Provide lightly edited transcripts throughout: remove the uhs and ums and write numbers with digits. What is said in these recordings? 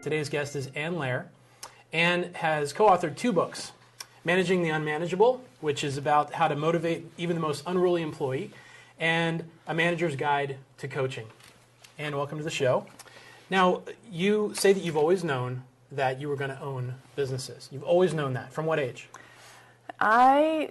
Today's guest is Loehr. Anne has co-authored 2 books, Managing the Unmanageable, which is about how to motivate even the most unruly employee, and A Manager's Guide to Coaching. Anne, welcome to the show. Now, you say that you've always known that you were going to own businesses. You've always known that. From what age? Probably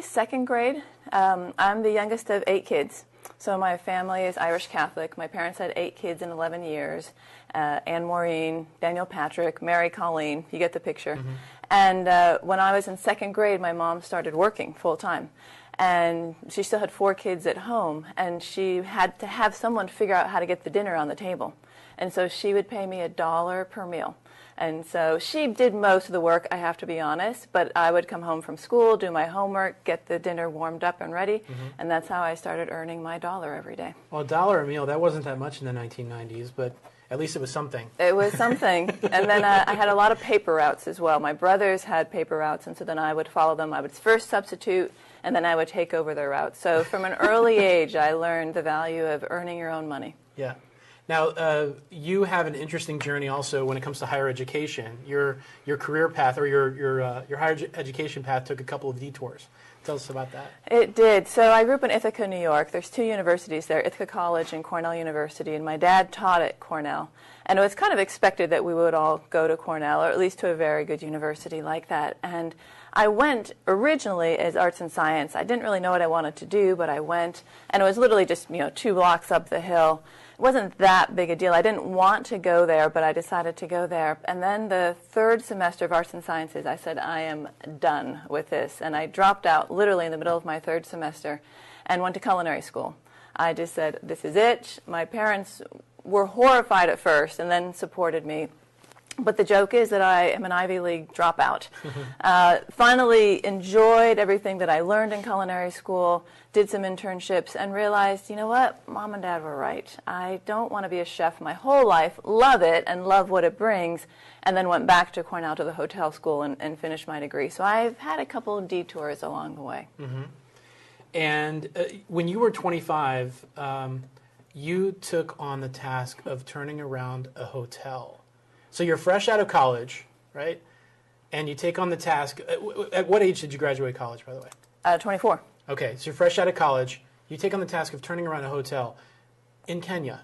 2nd grade. I'm the youngest of 8 kids. So my family is Irish Catholic. My parents had 8 kids in 11 years. Anne Maureen, Daniel Patrick, Mary Colleen. You get the picture. Mm-hmm. And when I was in 2nd grade, my mom started working full-time. And she still had 4 kids at home. And she had to have someone figure out how to get the dinner on the table. And so she would pay me $1 per meal. And so she did most of the work, I have to be honest, but I would come home from school, do my homework, get the dinner warmed up and ready, and that's how I started earning my $1 every day. Well, $1 a meal, that wasn't that much in the 1990s, but at least it was something. It was something. And then I had a lot of paper routes as well. My brothers had paper routes, and so then I would follow them. I would first substitute, and then I would take over their routes. So from an early age, I learned the value of earning your own money. Yeah. Now, you have an interesting journey also when it comes to higher education. Your career path or your higher education path took a couple of detours. Tell us about that. It did. So I grew up in Ithaca, New York. There's 2 universities there, Ithaca College and Cornell University, and my dad taught at Cornell. And it was kind of expected that we would all go to Cornell, or at least to a very good university like that. And I went originally as arts and science. I didn't really know what I wanted to do, but I went, and it was literally just 2 blocks up the hill. It wasn't that big a deal. I didn't want to go there, but I decided to go there. And then the 3rd semester of arts and sciences, I said, I am done with this. And I dropped out literally in the middle of my 3rd semester and went to culinary school. I just said, this is it. My parents were horrified at first and then supported me. But the joke is that I am an Ivy League dropout. Finally enjoyed everything that I learned in culinary school, did some internships, and realized, you know what, Mom and Dad were right. I don't want to be a chef my whole life, love it, and love what it brings, and then went back to Cornell to the hotel school and finished my degree. So I've had a couple of detours along the way. Mm-hmm. And when you were 25, you took on the task of turning around a hotel. So you're fresh out of college, right? And you take on the task. At what age did you graduate college, by the way? 24. Okay, so you're fresh out of college. You take on the task of turning around a hotel in Kenya.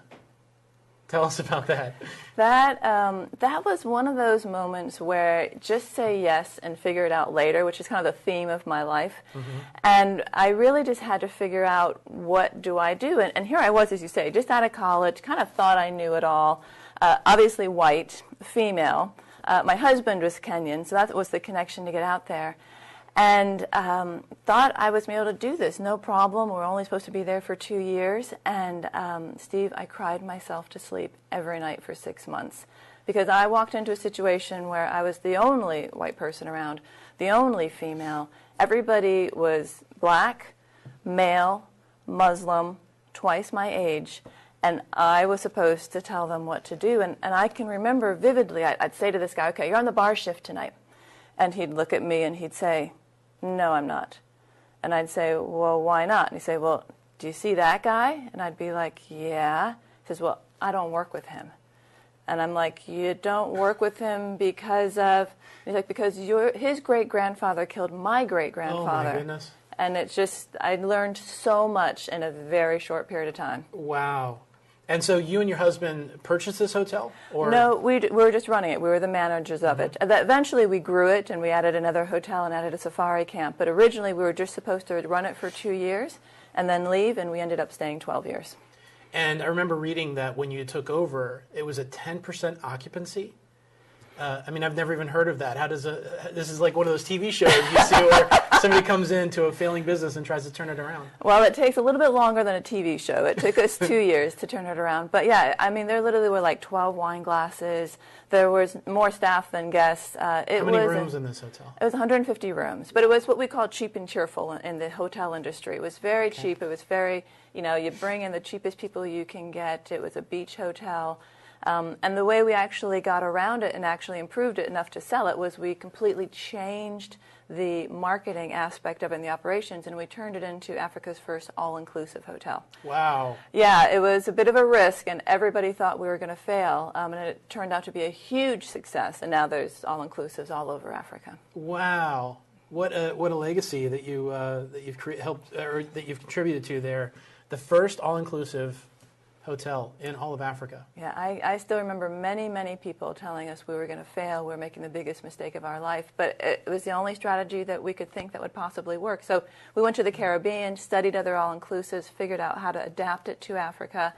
Tell us about that. That was one of those moments where just say yes and figure it out later, which is kind of the theme of my life. Mm-hmm. And I really just had to figure out, what do I do? And here I was, as you say, just out of college, kind of thought I knew it all. Obviously white, female. My husband was Kenyan, so that was the connection to get out there. And thought I was able to do this, no problem. We're only supposed to be there for 2 years. And Steve, I cried myself to sleep every night for 6 months. Because I walked into a situation where I was the only white person around, the only female. Everybody was black, male, Muslim, twice my age. And I was supposed to tell them what to do. And I can remember vividly, I'd say to this guy, okay, you're on the bar shift tonight. And he'd look at me and he'd say, no, I'm not. And I'd say, well, why not? And he'd say, well, do you see that guy? And I'd be like, yeah. He says, well, I don't work with him. And I'm like, you don't work with him because of, he's like, because his great-grandfather killed my great-grandfather. Oh, my goodness. And it's just, I learned so much in a very short period of time. Wow. And so you and your husband purchased this hotel? Or? No, we were just running it. We were the managers of it. Eventually we grew it and we added another hotel and added a safari camp. But originally we were just supposed to run it for 2 years and then leave, and we ended up staying 12 years. And I remember reading that when you took over, it was a 10% occupancy. I mean, I've never even heard of that. How does this is like one of those TV shows you see where somebody comes into a failing business and tries to turn it around. Well, it takes a little bit longer than a TV show. It took us 2 years to turn it around. But yeah, I mean, there literally were like 12 wine glasses. There was more staff than guests. How many rooms in this hotel? It was 150 rooms. But it was what we call cheap and cheerful in the hotel industry. It was very cheap. It was very, you bring in the cheapest people you can get. It was a beach hotel. And the way we actually got around it and actually improved it enough to sell it was we completely changed the marketing aspect of it in the operations, and we turned it into Africa's first all-inclusive hotel. Wow. Yeah, it was a bit of a risk, and everybody thought we were going to fail, and it turned out to be a huge success, and now there's all-inclusives all over Africa. Wow. What a legacy that you've helped or that you've contributed to there. The first all-inclusive hotel in all of Africa. Yeah, I still remember many, many people telling us we were going to fail, we were making the biggest mistake of our life, but it was the only strategy that we could think that would possibly work. So we went to the Caribbean, studied other all-inclusives, figured out how to adapt it to Africa,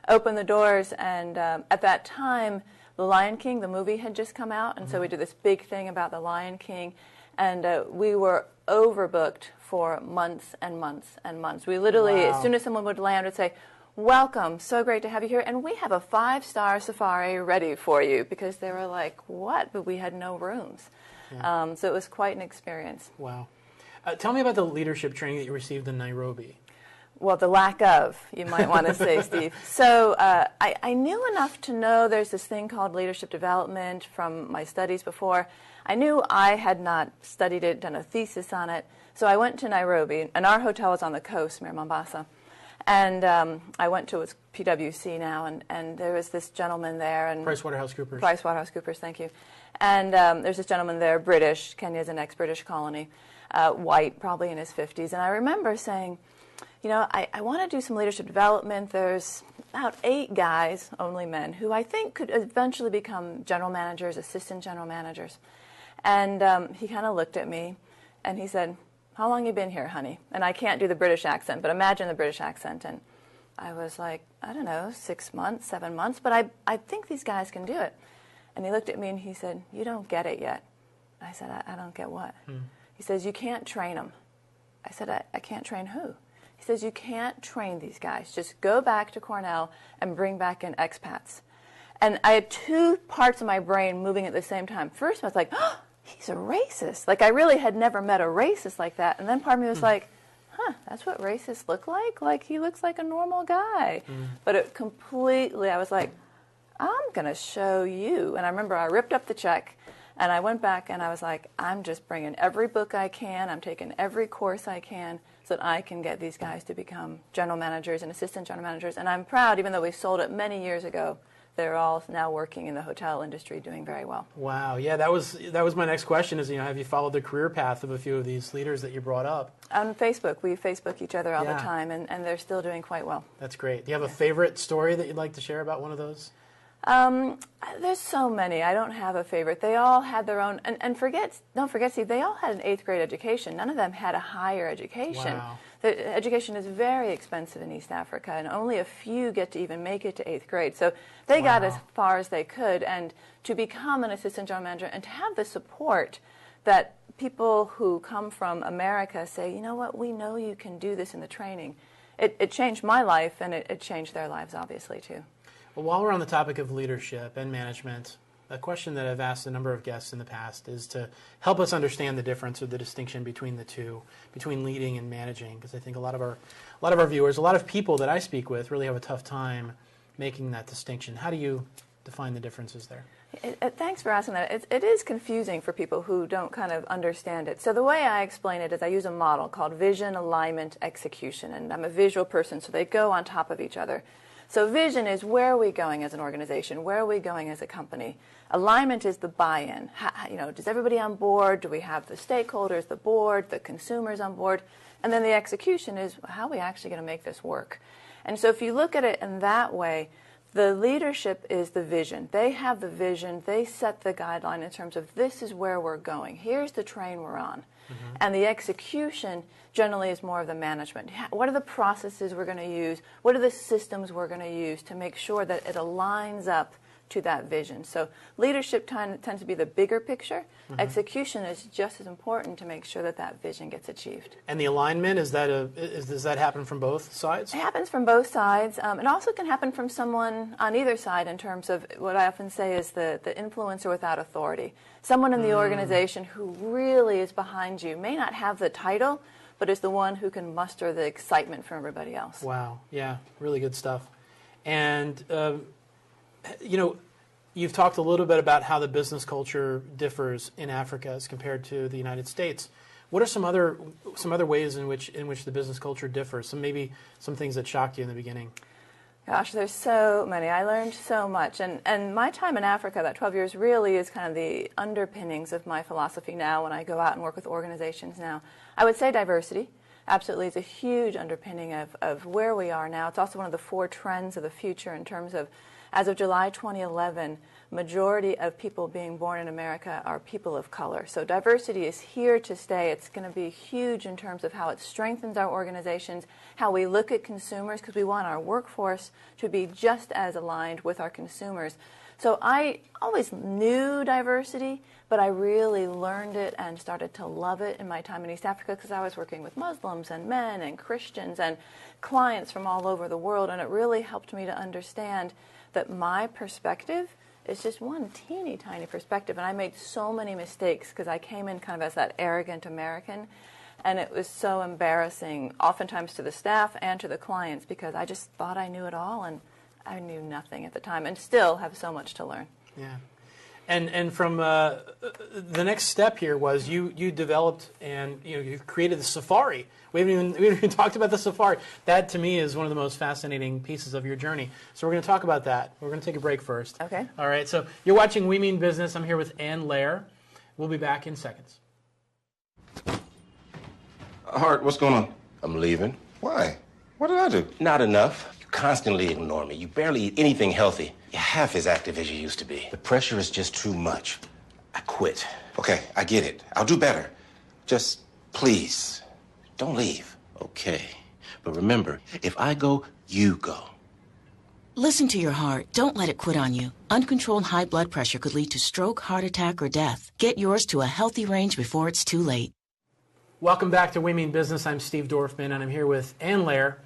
opened the doors, and at that time, The Lion King, the movie, had just come out, and so we did this big thing about The Lion King, and we were overbooked for months and months and months. We literally, as soon as someone would land, would say, "Welcome, so great to have you here, and we have a 5-star safari ready for you," because they were like, "What?" But we had no rooms. Yeah. So it was quite an experience. Wow. Tell me about the leadership training that you received in Nairobi. Well, the lack of, you might want to say, Steve. So I knew enough to know there's this thing called leadership development from my studies before. I knew I had not studied it, done a thesis on it. So I went to Nairobi, and our hotel was on the coast near Mombasa. And I went to PwC now, and there was this gentleman there. And PricewaterhouseCoopers. PricewaterhouseCoopers, thank you. And there's this gentleman there, British. Kenya's an ex-British colony, white, probably in his 50s. And I remember saying, you know, I want to do some leadership development. There's about 8 guys, only men, who I think could eventually become general managers, assistant general managers. And he kind of looked at me, and he said, "How long you been here, honey?" And I can't do the British accent, but imagine the British accent. And I was like, I don't know, 6 months, 7 months, but I think these guys can do it. And he looked at me and he said, "You don't get it yet." I said, I don't get what? He says, "You can't train them." I said, I can't train who? He says, "You can't train these guys. Just go back to Cornell and bring back in expats." And I had 2 parts of my brain moving at the same time. First, I was like, oh, he's a racist. Like, I really had never met a racist like that. And then part of me was like, that's what racists look like? Like, he looks like a normal guy. But it completely, I was like, I'm going to show you. And I remember I ripped up the check, and I went back, and I was like, I'm just bringing every book I can. I'm taking every course I can so that I can get these guys to become general managers and assistant general managers. And I'm proud, even though we sold it many years ago, they're all now working in the hotel industry, doing very well. Wow, yeah, that was my next question. Is, you know, have you followed the career path of a few of these leaders that you brought up? On Facebook, we Facebook each other all the time, and they're still doing quite well. That's great. Do you have a favorite story that you'd like to share about one of those? There's so many. I don't have a favorite. They all had their own, and don't forget, Steve, they all had an 8th grade education. None of them had a higher education. Wow. The education is very expensive in East Africa, and only a few get to even make it to 8th grade. So they got as far as they could, and to become an assistant general manager and to have the support that people who come from America say, you know what, we know you can do this in the training. It changed my life, and it changed their lives, obviously, too. Well, while we're on the topic of leadership and management, a question that I've asked a number of guests in the past is to help us understand the difference or the distinction between the two, between leading and managing, because I think a lot of our viewers, a lot of people that I speak with really have a tough time making that distinction. How do you define the differences there? Thanks for asking that. It is confusing for people who don't kind of understand it. So the way I explain it is I use a model called vision, alignment, execution, and I'm a visual person, so they go on top of each other. So vision is, where are we going as an organization? Where are we going as a company? Alignment is the buy-in. You know, does everybody on board? Do we have the stakeholders, the board, the consumers on board? And then the execution is, how are we actually going to make this work? And so if you look at it in that way, the leadership is the vision. They have the vision. They set the guideline in terms of, this is where we're going. Here's the train we're on. And the execution generally is more of the management. What are the processes we're going to use? What are the systems we're going to use to make sure that it aligns up to that vision? So leadership tends to be the bigger picture. Execution is just as important to make sure that that vision gets achieved. And the alignment, does that happen from both sides? It happens from both sides. It also can happen from someone on either side in terms of what I often say is the influencer without authority. Someone in the organization who really is behind you, may not have the title, but is the one who can muster the excitement from everybody else. Wow, yeah, really good stuff. And You've talked a little bit about how the business culture differs in Africa as compared to the United States. What are some other ways in which the business culture differs? Maybe some things that shocked you in the beginning. Gosh, there's so many. I learned so much. And my time in Africa, that 12 years, really is kind of the underpinnings of my philosophy now when I go out and work with organizations now. I would say diversity. Absolutely, it's a huge underpinning of where we are now. It's also one of the 4 trends of the future in terms of, as of July 2011, majority of people being born in America are people of color. So diversity is here to stay. It's going to be huge in terms of how it strengthens our organizations, how we look at consumers, because we want our workforce to be just as aligned with our consumers. So I always knew diversity, but I really learned it and started to love it in my time in East Africa because I was working with Muslims and men and Christians and clients from all over the world, and it really helped me to understand that my perspective is just one teeny tiny perspective, and I made so many mistakes because I came in kind of as that arrogant American, and it was so embarrassing, oftentimes to the staff and to the clients, because I just thought I knew it all, and I knew nothing at the time, and still have so much to learn. Yeah, and from the next step here was you developed and you created the Safari. We haven't even talked about the Safari. That to me is one of the most fascinating pieces of your journey. So we're going to talk about that. We're going to take a break first. Okay. All right. So you're watching We Mean Business. I'm here with Ann Loehr. We'll be back in seconds. Hart, what's going on? I'm leaving. Why? What did I do? Not enough. You constantly ignore me. You barely eat anything healthy. You're half as active as you used to be. The pressure is just too much. I quit. Okay, I get it. I'll do better. Just please, don't leave. Okay. But remember, if I go, you go. Listen to your heart. Don't let it quit on you. Uncontrolled high blood pressure could lead to stroke, heart attack, or death. Get yours to a healthy range before it's too late. Welcome back to We Mean Business. I'm Steve Dorfman, and I'm here with Ann Loehr,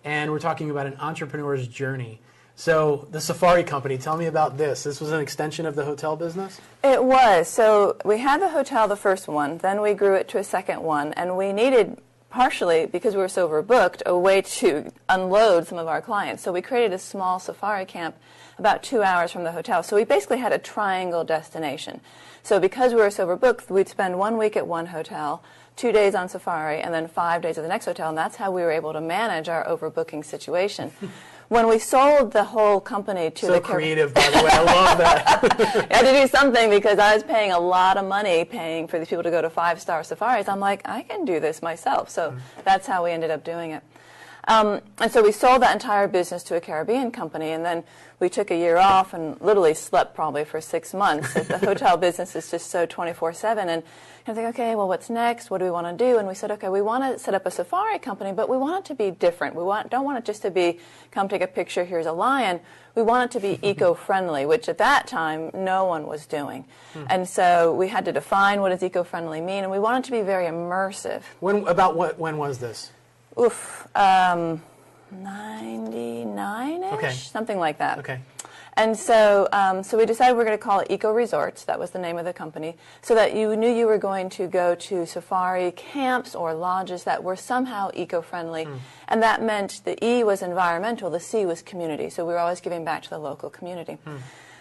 and we're talking about an entrepreneur's journey. So the Safari Company, tell me about this. This was an extension of the hotel business? It was. So we had the hotel, the first one, then we grew it to a second one, and we needed, partially because we were so overbooked, a way to unload some of our clients. So we created a small safari camp about 2 hours from the hotel. So we basically had a triangle destination. So because we were so overbooked, we'd spend 1 week at one hotel, 2 days on safari, and then 5 days at the next hotel, and that's how we were able to manage our overbooking situation. When we sold the whole company to so creative, by the way. I love that. I had to do something because I was paying a lot of money paying for these people to go to 5-star safaris. I'm like, I can do this myself. So that's how we ended up doing it. And so we sold that entire business to a Caribbean company, and then we took a year off and literally slept probably for 6 months. The hotel business is just so 24/7, and I think, okay, well, what's next? What do we want to do? And we said, okay, we want to set up a safari company, but we want it to be different. Don't want it just to be, come take a picture, here's a lion. We want it to be eco-friendly, which at that time no one was doing. And so we had to define what does eco-friendly mean, and we wanted it to be very immersive. When was this? 99-ish, okay. Something like that. Okay. And so so we decided we're going to call it Eco Resorts. That was the name of the company, so that you knew you were going to go to safari camps or lodges that were somehow eco-friendly. And that meant the E was environmental, the C was community. So we were always giving back to the local community.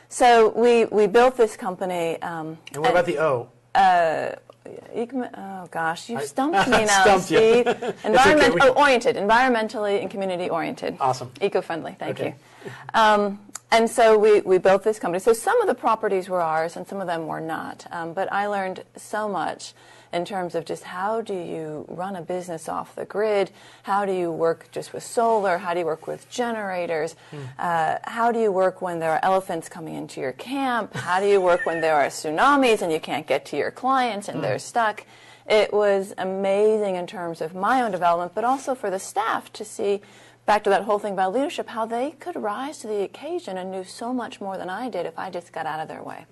So we built this company. And what about the O? Oh gosh, you've stumped me now, stumped Steve. Okay, oriented, environmentally and community oriented. Awesome. Eco-friendly, thank Okay. you. And so we built this company. So some of the properties were ours and some of them were not. But I learned so much in terms of just how do you run a business off the grid? How do you work just with solar? How do you work with generators? How do you work when there are elephants coming into your camp? How do you work when there are tsunamis and you can't get to your clients and they're stuck? It was amazing in terms of my own development, but also for the staff to see, back to that whole thing about leadership, how they could rise to the occasion and knew so much more than I did if I just got out of their way.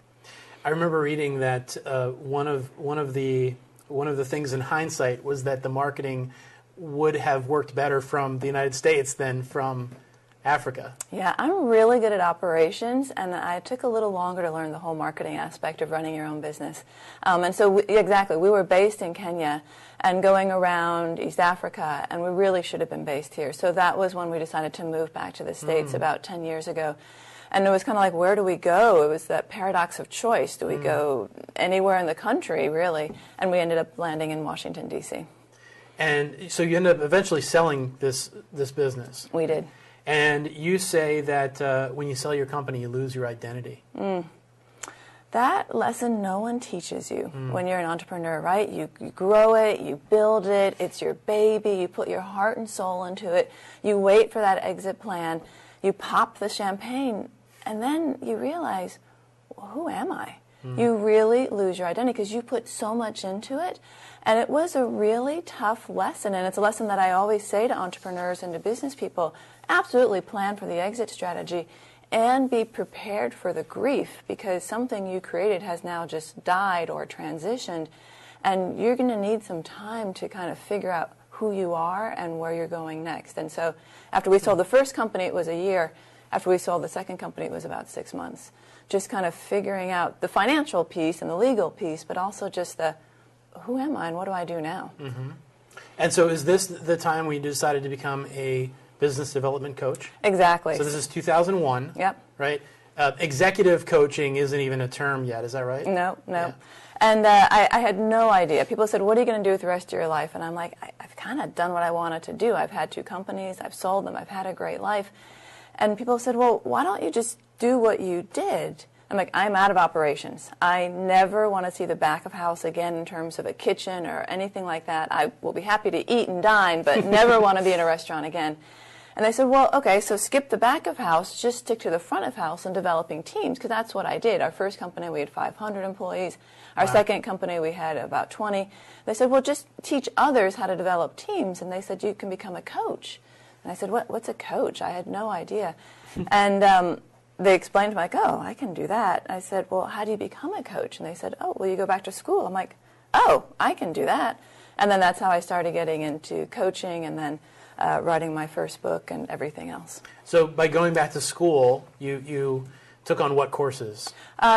I remember reading that one of the things in hindsight was that the marketing would have worked better from the United States than from Africa. Yeah, I'm really good at operations, and I took a little longer to learn the whole marketing aspect of running your own business. And so, exactly, we were based in Kenya and going around East Africa, and we really should have been based here. So that was when we decided to move back to the States about 10 years ago. And it was kind of like, where do we go? It was that paradox of choice. Do we go anywhere in the country, really? And we ended up landing in Washington, D.C. And so you ended up eventually selling this business. We did. And you say that when you sell your company, you lose your identity. That lesson no one teaches you when you're an entrepreneur, right? You grow it, you build it, it's your baby, you put your heart and soul into it, you wait for that exit plan, you pop the champagne, and then you realize, well, who am I? You really lose your identity because you put so much into it. And it was a really tough lesson, and it's a lesson that I always say to entrepreneurs and to business people, absolutely plan for the exit strategy and be prepared for the grief, because something you created has now just died or transitioned, and you're going to need some time to kind of figure out who you are and where you're going next. And so after we sold the first company, it was a year. After we sold the second company, it was about 6 months. Just kind of figuring out the financial piece and the legal piece, but also just the who am I and what do I do now? And so is this the time when you decided to become a business development coach? Exactly. So this is 2001. Yep. Right? Executive coaching isn't even a term yet, is that right? No. Yeah. And I had no idea. People said, what are you going to do with the rest of your life? And I'm like, I've kind of done what I wanted to do. I've had 2 companies. I've sold them. I've had a great life. And people said, well, why don't you just do what you did? I'm like, I'm out of operations. I never want to see the back of house again in terms of a kitchen or anything like that. I will be happy to eat and dine, but never want to be in a restaurant again. And they said, well, okay, so skip the back of house, just stick to the front of house and developing teams, because that's what I did. Our first company, we had 500 employees. Our second company, we had about 20. They said, well, just teach others how to develop teams. And they said, you can become a coach. And I said, what's a coach? I had no idea. And they explained to me, like, oh, I can do that. I said, well, how do you become a coach? And they said, oh, well, you go back to school. I'm like, oh, I can do that. And then that's how I started getting into coaching and then writing my first book and everything else. So by going back to school, you took on what courses?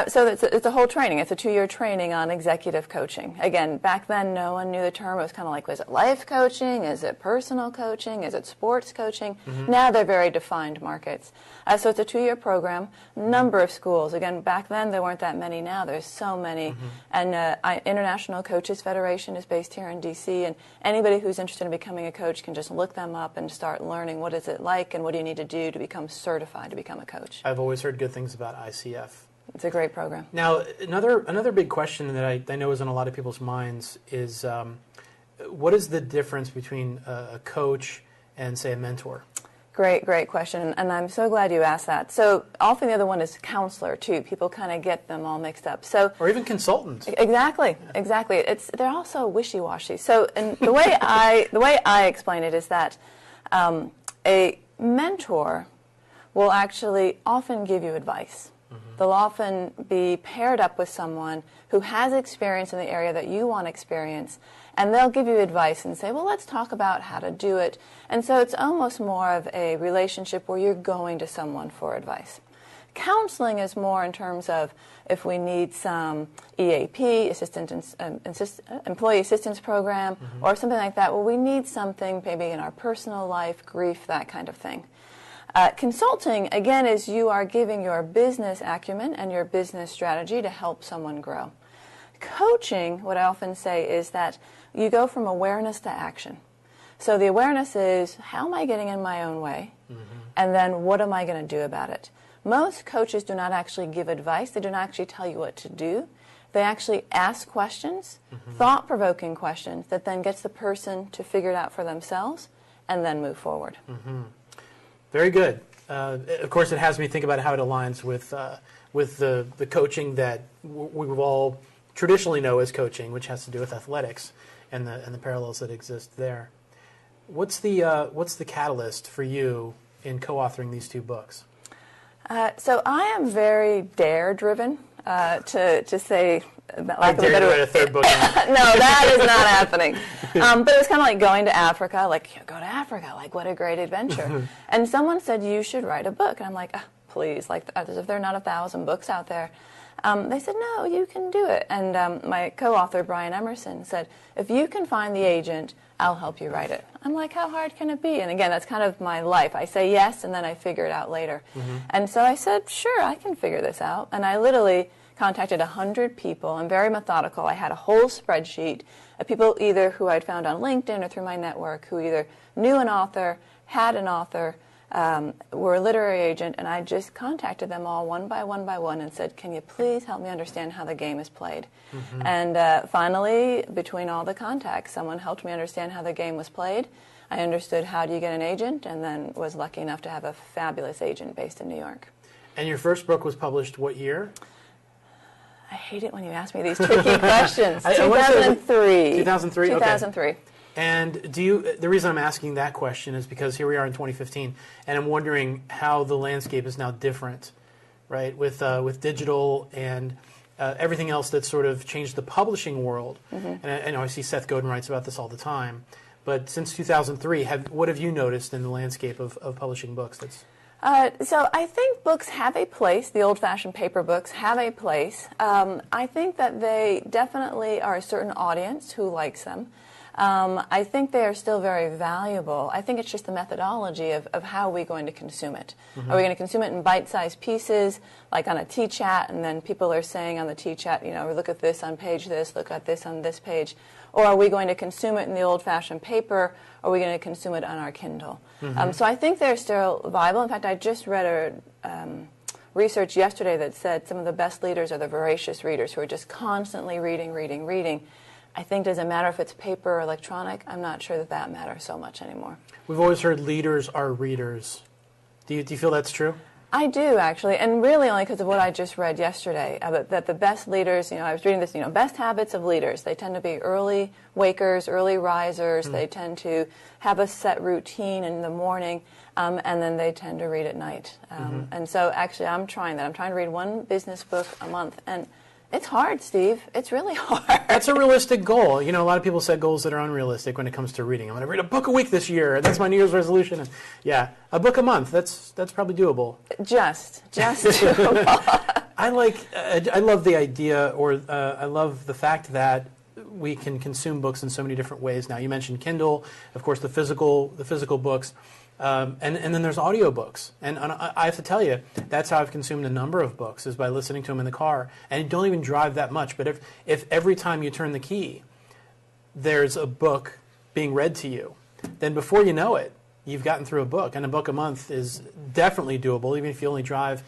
So it's a whole training. It's a 2-year training on executive coaching. Again, back then no one knew the term. It was kind of like, was it life coaching? Is it personal coaching? Is it sports coaching? Now they're very defined markets. So it's a 2-year program, number of schools. Again, back then there weren't that many. Now there's so many. And International Coaches Federation is based here in D.C., and anybody who's interested in becoming a coach can just look them up and start learning what is it like and what do you need to do to become certified to become a coach. I've always heard good things about ICF. It's a great program. Now, another big question that I know is on a lot of people's minds is what is the difference between a coach and, say, a mentor? Great question, and I'm so glad you asked that. So often the other one is counselor, too. People kind of get them all mixed up. Or even consultants. Exactly. They're also wishy-washy. So and the way I explain it is that a mentor will actually often give you advice. They'll often be paired up with someone who has experience in the area that you want experience, and they'll give you advice and say, well, let's talk about how to do it. And so it's almost more of a relationship where you're going to someone for advice. Counseling is more in terms of if we need some EAP, Employee Assistance Program, or something like that. Well, we need something maybe in our personal life, grief, that kind of thing. Consulting, again, is you are giving your business acumen and your business strategy to help someone grow. Coaching, what I often say, is that you go from awareness to action. So the awareness is, how am I getting in my own way? And then what am I going to do about it? Most coaches do not actually give advice. They do not actually tell you what to do. They actually ask questions, thought-provoking questions, that then gets the person to figure it out for themselves and then move forward. Very good. Of course, it has me think about how it aligns with the coaching that we all traditionally know as coaching, which has to do with athletics and the parallels that exist there. What's the catalyst for you in co-authoring these 2 books? So I am very dare-driven, to say. I dare to write a 3rd book. No, that is not happening. But it was kind of like going to Africa. Like, go to Africa. Like, what a great adventure. And someone said, you should write a book. And I'm like, please, like, as if there are not 1,000 books out there. They said, no, you can do it. And my co-author, Brian Emerson, said, if you can find the agent I'll help you write it. I'm like, how hard can it be? And again, that's kind of my life. I say yes, and then I figure it out later. And so I said, sure, I can figure this out. And I literally contacted 100 people. I'm very methodical. I had a whole spreadsheet of people either who I'd found on LinkedIn or through my network who either knew an author, had an author, were a literary agent, and I just contacted them all one by one and said, can you please help me understand how the game is played? And finally, between all the contacts, someone helped me understand how the game was played. I understood how do you get an agent, and then was lucky enough to have a fabulous agent based in New York. And your first book was published what year? I hate it when you ask me these tricky questions. I wanna say 2003. 2003? Okay. 2003. And the reason I'm asking that question is because here we are in 2015, and I'm wondering how the landscape is now different, right? With digital and everything else that's sort of changed the publishing world. And I know I see Seth Godin writes about this all the time. But since 2003, what have you noticed in the landscape of publishing books? So I think books have a place. The old-fashioned paper books have a place. I think that they definitely are a certain audience who likes them. I think they are still very valuable. I think it's just the methodology of how are we going to consume it. Are we going to consume it in bite-sized pieces, like on a T-chat, and then people are saying on the T-chat, look at this on page this, look at this on this page, or are we going to consume it in the old-fashioned paper, or are we going to consume it on our Kindle? So I think they're still viable. In fact, I just read research yesterday that said some of the best leaders are the voracious readers who are just constantly reading. I think, does it matter if it's paper or electronic? I'm not sure that matters so much anymore. We've always heard leaders are readers. Do you feel that's true? I do, actually, and really only because of what I just read yesterday, that the best leaders, I was reading this, best habits of leaders. They tend to be early wakers, early risers. They tend to have a set routine in the morning, and then they tend to read at night. And so, actually, I'm trying that. I'm trying to read one business book a month, and it's hard, Steve. It's really hard. That's a realistic goal. A lot of people set goals that are unrealistic when it comes to reading. I'm going to read a book a week this year. That's my New Year's resolution. And yeah, a book a month. That's probably doable. Just doable. I love the idea, or I love the fact that we can consume books in so many different ways now. You mentioned Kindle, of course, the physical books. And then there's audiobooks. And I have to tell you, that's how I've consumed a number of books, is by listening to them in the car. And you don't even drive that much. But if every time you turn the key, there's a book being read to you, then before you know it, you've gotten through a book. And a book a month is definitely doable, even if you only drive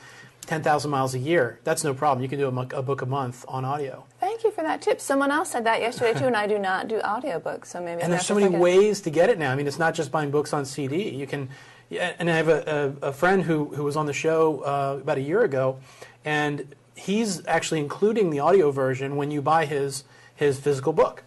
10,000 miles a year. That's no problem. You can do a book a month on audio. Thank you for that tip. Someone else said that yesterday too, and I do not do audiobooks, so maybe. And there's so many ways to get it now. I mean, it's not just buying books on CD. You can, and I have a friend who was on the show about a year ago, and he's actually including the audio version when you buy his physical book.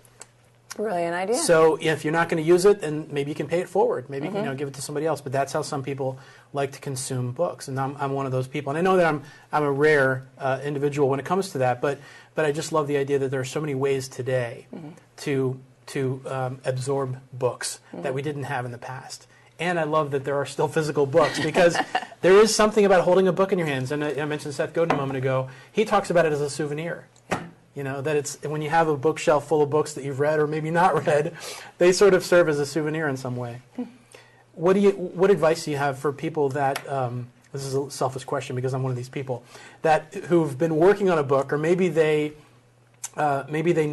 Brilliant idea. So if you're not going to use it, then maybe you can pay it forward. Maybe give it to somebody else. But that's how some people like to consume books, and I'm one of those people. And I know that I'm a rare individual when it comes to that. But I just love the idea that there are so many ways today to absorb books that we didn't have in the past. And I love that there are still physical books, because there is something about holding a book in your hands. And I mentioned Seth Godin a moment ago. He talks about it as a souvenir. That it's when you have a bookshelf full of books that you've read or maybe not read, they sort of serve as a souvenir in some way. What advice do you have for people that, this is a selfish question because I'm one of these people, who've been working on a book, or maybe they know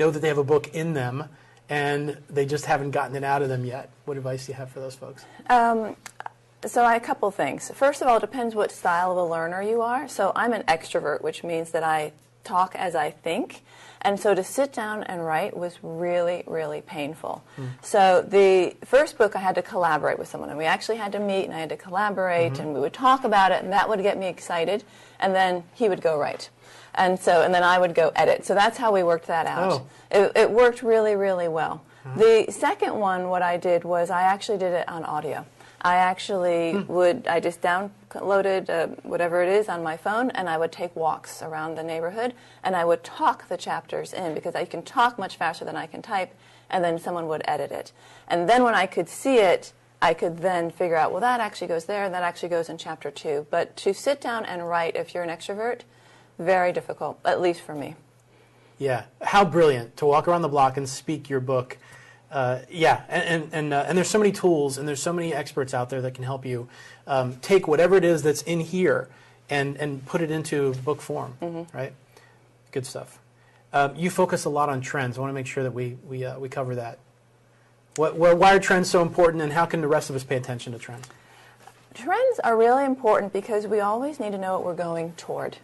that they have a book in them and they just haven't gotten it out of them yet? What advice do you have for those folks? So a couple things. First of all, it depends what style of a learner you are. So I'm an extrovert, which means that I talk as I think. And so to sit down and write was really, really painful. So the first book I had to collaborate with someone, and we actually had to meet, and I had to collaborate, and we would talk about it, and that would get me excited, and then he would go write. And then I would go edit. So that's how we worked that out. It worked really, really well. The second one, what I did was I actually did it on audio. I actually I just downloaded whatever it is on my phone, and I would take walks around the neighborhood, and I would talk the chapters in, because I can talk much faster than I can type, and then someone would edit it. And then when I could see it, I could then figure out, well, that actually goes there, and that actually goes in chapter 2. But to sit down and write, if you're an extrovert, very difficult, at least for me. Yeah. How brilliant to walk around the block and speak your book Yeah, and there's so many tools and there's so many experts out there that can help you take whatever it is that's in here and put it into book form, right? Good stuff. You focus a lot on trends. I want to make sure that we cover that. Why are trends so important, and how can the rest of us pay attention to trends? Trends are really important because we always need to know what we're going toward.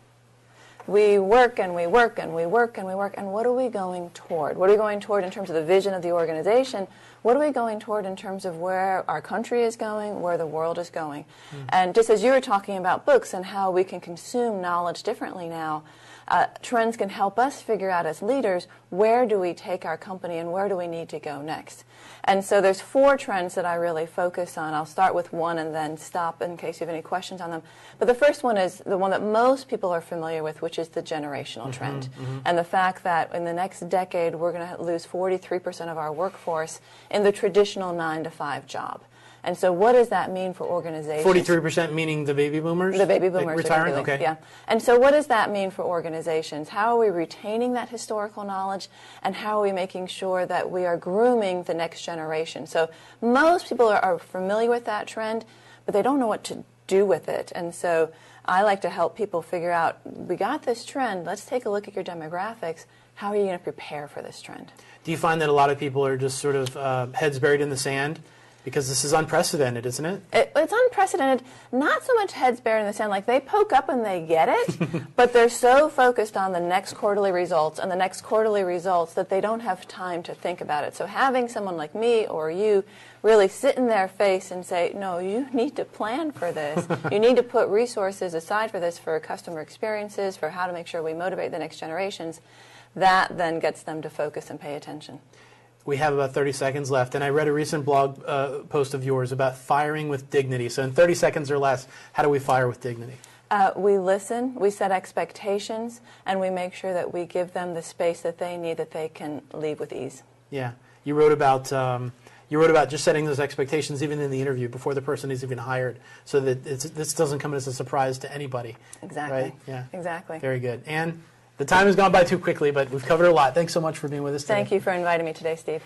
We work and we work and we work and we work, and what are we going toward? What are we going toward in terms of the vision of the organization? What are we going toward in terms of where our country is going, where the world is going? And just as you were talking about books and how we can consume knowledge differently now, trends can help us figure out as leaders, where do we take our company and where do we need to go next? And so there's 4 trends that I really focus on. I'll start with one and then stop in case you have any questions on them. But the first one is the one that most people are familiar with, which is the generational trend. And the fact that in the next decade, we're going to lose 43% of our workforce in the traditional 9-to-5 job. And so what does that mean for organizations? 43% meaning the baby boomers? The baby boomers. Retiring? Okay. Yeah. And so what does that mean for organizations? How are we retaining that historical knowledge, and how are we making sure that we are grooming the next generation? So most people are familiar with that trend, but they don't know what to do with it. And so I like to help people figure out, we got this trend, let's take a look at your demographics. How are you going to prepare for this trend? Do you find that a lot of people are just sort of heads buried in the sand? Because this is unprecedented, isn't it? It's unprecedented. Not so much heads buried in the sand. Like, they poke up and they get it, but they're so focused on the next quarterly results and the next quarterly results that they don't have time to think about it. So having someone like me or you really sit in their face and say, no, you need to plan for this. You need to put resources aside for this, for customer experiences, for how to make sure we motivate the next generations. That then gets them to focus and pay attention. We have about 30 seconds left, and I read a recent blog post of yours about firing with dignity. So in 30 seconds or less, how do we fire with dignity? We listen, we set expectations, and we make sure that we give them the space that they need, that they can leave with ease. Yeah. You wrote about just setting those expectations even in the interview before the person is even hired, so that this doesn't come as a surprise to anybody. Exactly. Right? Yeah. Exactly. Very good. And the time has gone by too quickly, but we've covered a lot. Thanks so much for being with us today. Thank you for inviting me today, Steve.